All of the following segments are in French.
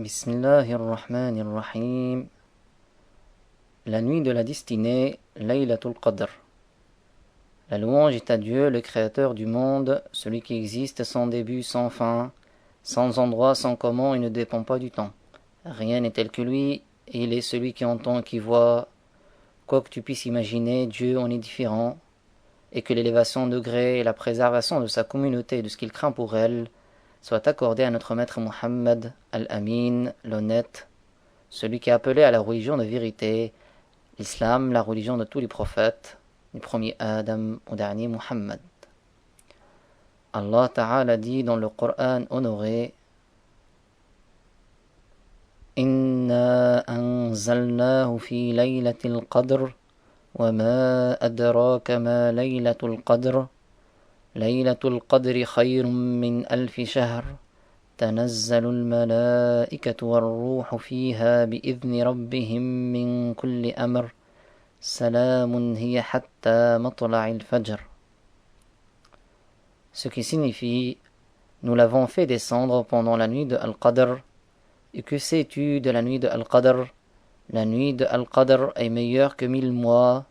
Bismillahirrahmanirrahim. La nuit de la destinée, Laylatul Qadr. La louange est à Dieu, le créateur du monde, celui qui existe sans début, sans fin, sans endroit, sans comment et ne dépend pas du temps. Rien n'est tel que lui, et il est celui qui entend et qui voit. Quoi que tu puisses imaginer, Dieu en est différent, et que l'élévation de degré et la préservation de sa communauté et de ce qu'il craint pour elle soit accordée à notre maître Muhammad, Al-Amin, l'honnête, celui qui est appelé à la religion de vérité, l'islam, la religion de tous les prophètes, du premier Adam au dernier Muhammad. Allah Ta'ala dit dans le Coran honoré: Inna anzalnahu fi laylatil qadr wa ma adraka ma laylatul qadr laylatul qadri khayrun min alfi shahr تنزل الملائكة والروح فيها بإذن ربهم من كل أمر سلام هي حتى مطلع الفجر. Ce qui signifie: nous l'avons fait descendre pendant la nuit de Al-Qadr. Et que sais-tu de la nuit de Al-Qadr? La nuit de Al-Qadr est meilleure que 1000 mois.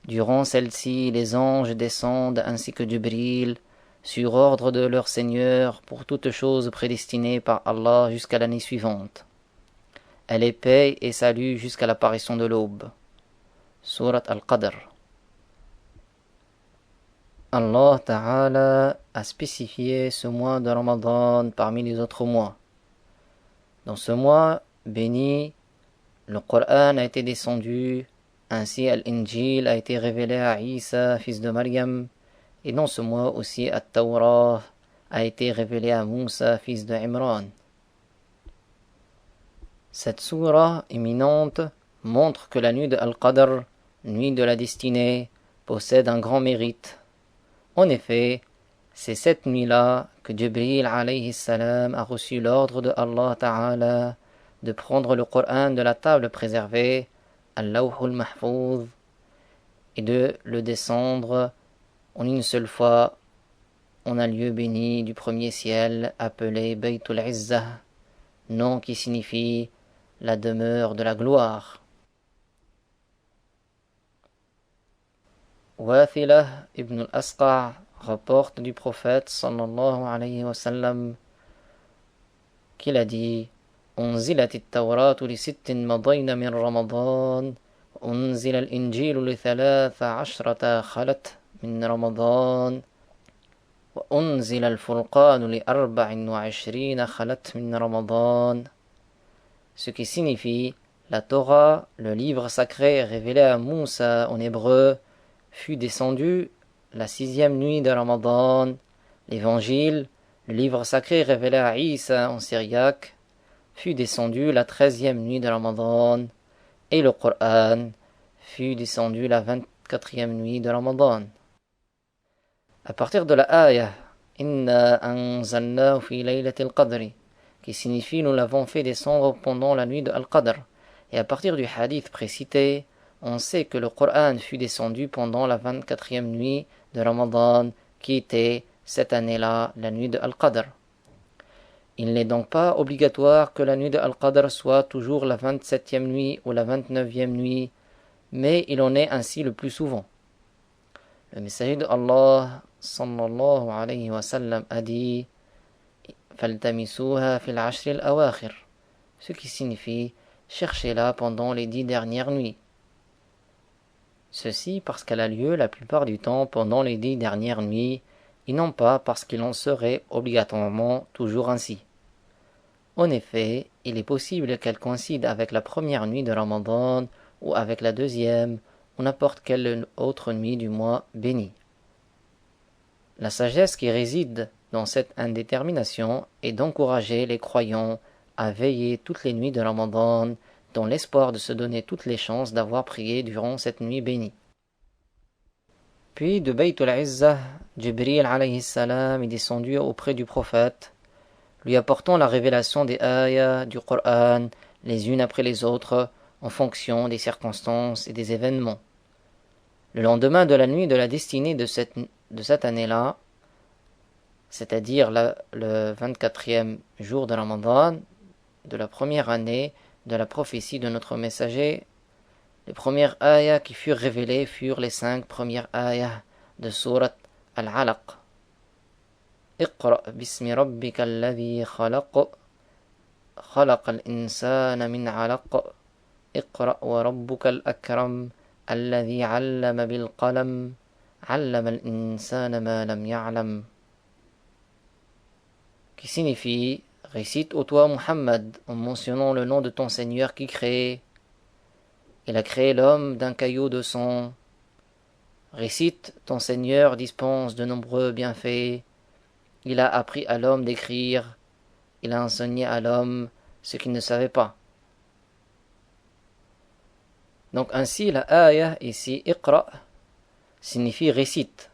Durant celle-ci, les anges descendent ainsi que Jibril, sur ordre de leur Seigneur, pour toutes choses prédestinées par Allah jusqu'à l'année suivante. Elle est paix et salut jusqu'à l'apparition de l'aube. Surat Al-Qadr. Allah Ta'ala a spécifié ce mois de Ramadan parmi les autres mois. Dans ce mois béni, le Coran a été descendu, ainsi Al-Injil a été révélé à Isa, fils de Maryam, et dans ce mois aussi At-Tawrah a été révélé à Moussa, fils de Imran. Cette sourate éminente montre que la nuit de Al-Qadr, nuit de la destinée, possède un grand mérite. En effet, c'est cette nuit-là que Jibril alayhi salam a reçu l'ordre de Allah Ta'ala de prendre le Coran de la table préservée, Al-Lawhul Mahfouz, et de le descendre en une seule fois en un lieu béni du premier ciel appelé Baytul Izzah, nom qui signifie la demeure de la gloire. Wathilah ibn al-Asqa' rapporte du prophète sallallahu alayhi wa sallam qu'il a dit: أنزلت التوراة لست مضين من رمضان أنزل الإنجيل ل13 خلت من رمضان وأنزل الفرقان ل24 خلت من رمضان. Ce qui signifie: la Torah, le livre sacré révélé à Moussa en hébreu, fut descendu la 6e nuit de Ramadan. L'évangile, le livre sacré révélé à Isa en syriaque, fut descendu la 13e nuit de Ramadan, et le Coran fut descendu la 24e nuit de Ramadan. À partir de la ayah Inna anzalnahu fi laylatil qadri, qui signifie nous l'avons fait descendre pendant la nuit de Al-Qadr, et à partir du hadith précité, on sait que le Coran fut descendu pendant la 24e nuit de Ramadan, qui était cette année-là la nuit de Al-Qadr. Il n'est donc pas obligatoire que la nuit de Al-Qadr soit toujours la 27e nuit ou la 29e nuit, mais il en est ainsi le plus souvent. Le messager de Allah sallallahu alayhi wa sallam a dit: فَالْتَمِسُوهَا فِي الْعَشْرِ الْأَوَاخِرِ, ce qui signifie: cherchez-la pendant les 10 dernières nuits. Ceci parce qu'elle a lieu la plupart du temps pendant les 10 dernières nuits, et non pas parce qu'il en serait obligatoirement toujours ainsi. En effet, il est possible qu'elle coïncide avec la première nuit de Ramadan ou avec la deuxième ou n'importe quelle autre nuit du mois béni. La sagesse qui réside dans cette indétermination est d'encourager les croyants à veiller toutes les nuits de Ramadan dans l'espoir de se donner toutes les chances d'avoir prié durant cette nuit bénie. Puis de Baytul Izzah, Jibril alayhi salam est descendu auprès du prophète, lui apportant la révélation des ayahs du Coran les unes après les autres en fonction des circonstances et des événements. Le lendemain de la nuit de la destinée de cette année-là, c'est-à-dire le 24e jour de Ramadan, de la première année de la prophétie de notre messager. Les premières ayahs qui furent révélées furent les 5 premières ayahs de sourate Al-Alaq. Iqra bismi rabbika alladhi khalaq, خلق الإنسان من علق اقرأ وربك الأكرم الذي علم بالقلم علم الإنسان ما لم يعلم, qui signifie récite ô toi Muhammad en mentionnant le nom de ton Seigneur qui crée. Il a créé l'homme d'un caillou de sang. Récite ton Seigneur dispense de nombreux bienfaits. Il a appris à l'homme d'écrire. Il a enseigné à l'homme ce qu'il ne savait pas. Donc ainsi la ayah ici, Iqra, signifie récite.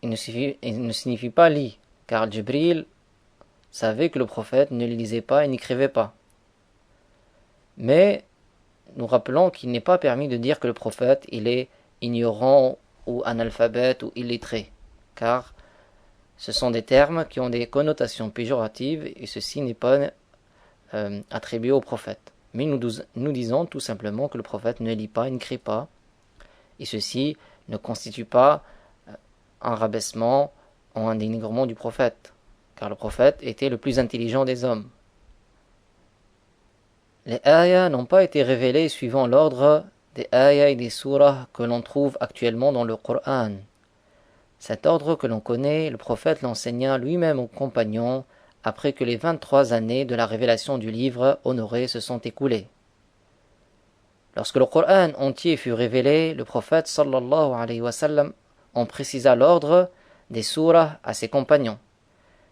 Il ne signifie pas lis, car Jibril savait que le prophète ne lisait pas et n'écrivait pas. Mais nous rappelons qu'il n'est pas permis de dire que le prophète il est ignorant ou analphabète ou illettré, car ce sont des termes qui ont des connotations péjoratives et ceci n'est pas attribué au prophète. Mais nous disons tout simplement que le prophète ne lit pas et n'écrit pas, et ceci ne constitue pas un rabaissement ou un dénigrement du prophète, car le prophète était le plus intelligent des hommes. Les ayahs n'ont pas été révélés suivant l'ordre des ayahs et des surahs que l'on trouve actuellement dans le Coran. Cet ordre que l'on connaît, le prophète l'enseigna lui-même aux compagnons après que les 23 années de la révélation du livre honoré se sont écoulées. Lorsque le Coran entier fut révélé, le prophète sallallahu alayhi wa sallam en précisa l'ordre des surahs à ses compagnons.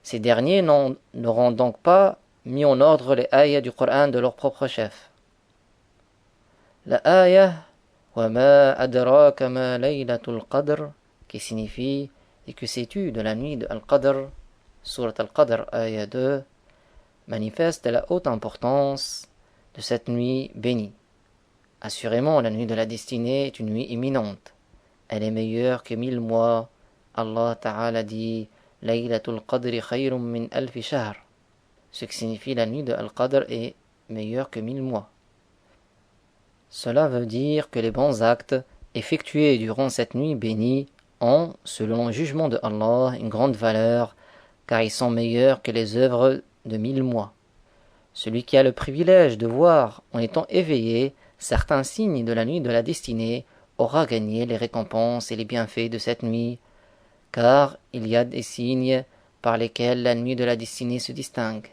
Ces derniers n'auront donc pas mis en ordre les ayahs du Coran de leur propre chef. La ayah wa ma adraka ma laylatul qadr, qui signifie et que sais-tu de la nuit de Al-Qadr, Surat Al-Qadr, ayah 2, manifeste la haute importance de cette nuit bénie. Assurément, la nuit de la destinée est une nuit imminente. Elle est meilleure que 1000 mois. Allah Ta'ala dit Laylatul Qadri khayrun min alfi shahr, ce qui signifie la nuit de Al-Qadr est meilleure que 1000 mois. Cela veut dire que les bons actes effectués durant cette nuit bénie ont, selon le jugement de Allah, une grande valeur, car ils sont meilleurs que les œuvres de 1000 mois. Celui qui a le privilège de voir, en étant éveillé, certains signes de la nuit de la destinée, aura gagné les récompenses et les bienfaits de cette nuit, car il y a des signes par lesquels la nuit de la destinée se distingue.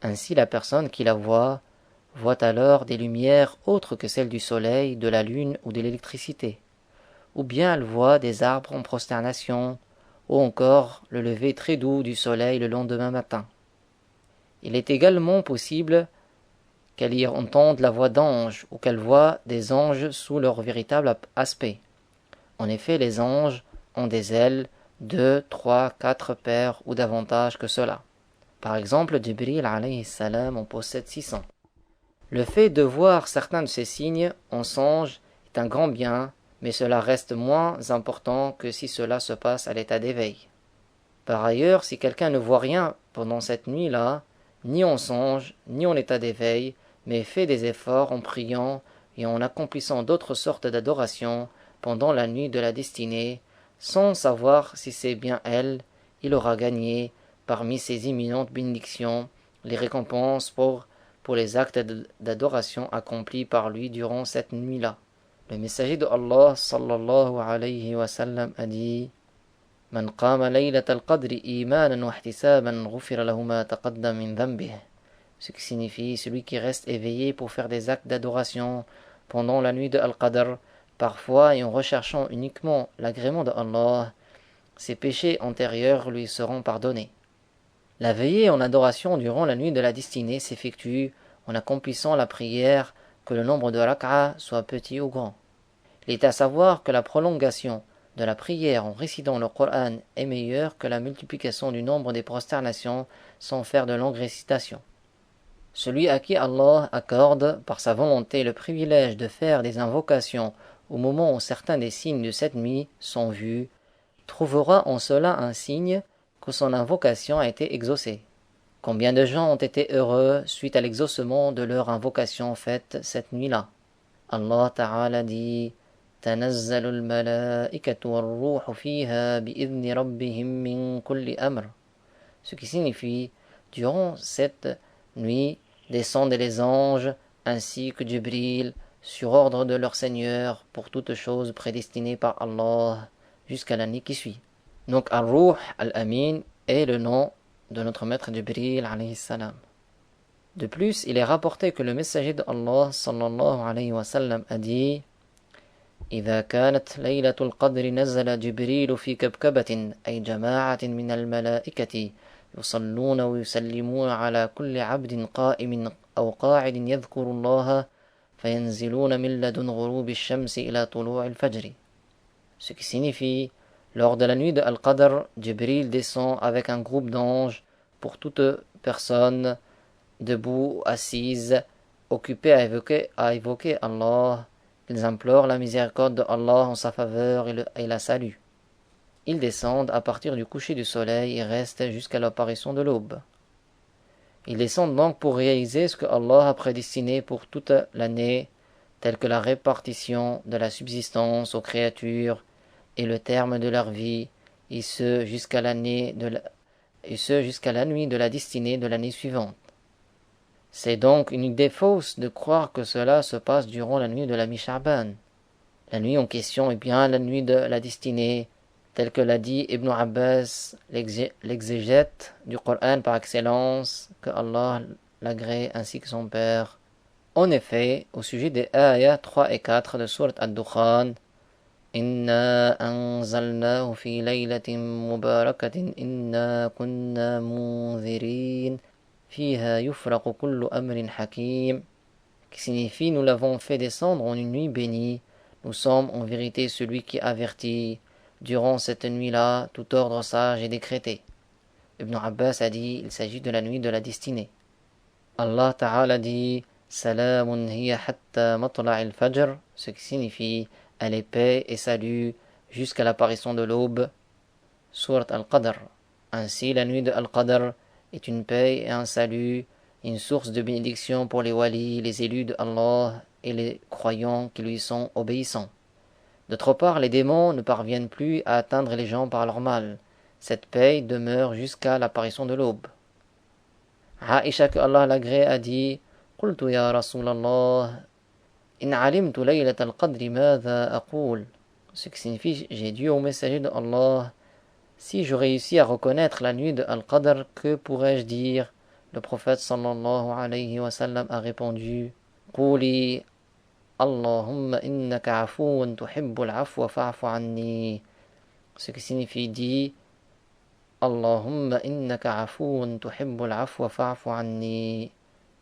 Ainsi la personne qui la voit alors des lumières autres que celles du soleil, de la lune ou de l'électricité. Ou bien elle voit des arbres en prosternation, ou encore le lever très doux du soleil le lendemain matin. Il est également possible qu'elle y entende la voix d'anges, ou qu'elle voit des anges sous leur véritable aspect. En effet, les anges ont des ailes, 2, 3, 4 paires ou davantage que cela. Par exemple, Jibril alayhi salam en possède 600. Le fait de voir certains de ces signes en songe est un grand bien, mais cela reste moins important que si cela se passe à l'état d'éveil. Par ailleurs, si quelqu'un ne voit rien pendant cette nuit-là, ni en songe, ni en état d'éveil, mais fait des efforts en priant et en accomplissant d'autres sortes d'adorations pendant la nuit de la destinée, sans savoir si c'est bien elle, il aura gagné, parmi ces imminentes bénédictions, les récompenses pour les actes d'adoration accomplis par lui durant cette nuit-là. Le messager de Allah sallallahu alayhi wa sallam a dit Man qama laylat al-qadri imanan wa ihtisaban ghufira lahu ma taqaddama min dhanbih, ce qui signifie celui qui reste éveillé pour faire des actes d'adoration pendant la nuit de Al-Qadr, parfois et en recherchant uniquement l'agrément de Allah, ses péchés antérieurs lui seront pardonnés. La veillée en adoration durant la nuit de la destinée s'effectue en accomplissant la prière, que le nombre de rak'a soit petit ou grand. Il est à savoir que la prolongation de la prière en récitant le Coran est meilleure que la multiplication du nombre des prosternations sans faire de longues récitations. Celui à qui Allah accorde par sa volonté le privilège de faire des invocations au moment où certains des signes de cette nuit sont vus, trouvera en cela un signe que son invocation a été exaucée. Combien de gens ont été heureux suite à l'exaucement de leur invocation faite cette nuit-là. Allah Ta'ala dit تنزل الملائكة والروح فيها بإذن ربهم من كل أمر. Ce qui signifie, durant cette nuit, descendent les anges ainsi que Jibril sur ordre de leur Seigneur pour toute chose prédestinée par Allah jusqu'à l'année qui suit. Donc Ar-Ruh Al-Amin est le nom de notre maître Jibril alayhi salam. De plus, il est rapporté que le messager d'Allah sallallahu alayhi wa sallam a dit إذا كانت ليلة القدر نزل جبريل في كبكبة أي جماعة من الملائكة يصلون ويسلمون على كل عبد قائم أو قاعد يذكر الله فينزلون من لدن غروب الشمس إلى طلوع الفجر. Ce qui signifie, lors de la nuit de Al-Qadr, Jibril descend avec un groupe d'anges pour toute personne debout, assise, occupée à évoquer Allah. Ils implorent la miséricorde de Allah en sa faveur et la saluent. Ils descendent à partir du coucher du soleil et restent jusqu'à l'apparition de l'aube. Ils descendent donc pour réaliser ce que Allah a prédestiné pour toute l'année, tel que la répartition de la subsistance aux créatures et le terme de leur vie, et ce jusqu'à la nuit de la destinée de l'année suivante. C'est donc une idée fausse de croire que cela se passe durant la nuit de la mi-Sha'ban. La nuit en question est bien la nuit de la destinée, tel que l'a dit Ibn Abbas, l'exégète du Coran par excellence, que Allah l'agrée ainsi que son père. En effet, au sujet des ayats 3 et 4 de Sourate Ad-Dukhan, Inna anzalnahu fi laylatin mubarakatin inna kunna munzirin fiha yufraqu kullu amrin hakim, qui signifie nous l'avons fait descendre en une nuit bénie, nous sommes en vérité celui qui avertit, durant cette nuit-là, tout ordre sage est décrété. Ibn Abbas a dit, il s'agit de la nuit de la destinée. Allah Ta'ala dit, Salamun hiya hatta matla'il fajr, ce qui signifie, elle est paix et salut jusqu'à l'apparition de l'aube. Surat Al-Qadr. Ainsi, la nuit de Al-Qadr est une paix et un salut, une source de bénédiction pour les walis, les élus de Allah et les croyants qui lui sont obéissants. D'autre part, les démons ne parviennent plus à atteindre les gens par leur mal. Cette paix demeure jusqu'à l'apparition de l'aube. Aïcha, que Allah l'agrée, a dit Qultu ya Rasulallah, in alimtu laylat al-qadri madha aqul. Ce qui signifie, j'ai dit au messager de Allah, si je réussis à reconnaître la nuit de Al-Qadr, que pourrais-je dire? Le prophète sallallahu alayhi wa sallam a répondu Quli Allahumma innaka afuun tuhibbul afwa fa'fu anni. Ce qui signifie dit Allahumma innaka afuun tuhibbul afwa fa'fu anni.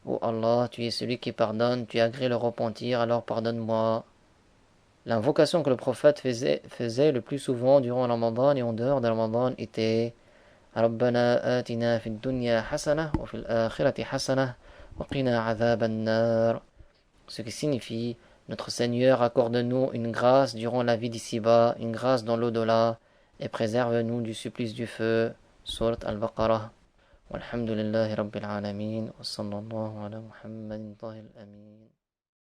Ô Allah, tu es celui qui pardonne, tu agrées le repentir, alors pardonne-moi. L'invocation que le prophète faisait le plus souvent durant le Ramadan et en dehors de Ramadan était ربنا آتنا في الدنيا حسنة وفي الآخرة حسنة وقنا عذاب النار. Ce qui signifie, notre Seigneur, accorde-nous une grâce durant la vie d'ici-bas, une grâce dans l'au-delà, et préserve-nous du supplice du feu. Surat Al-Baqarah. Walhamdulillahi Rabbil Alamin. Wa sallallahu ala Muhammadin tahil amin.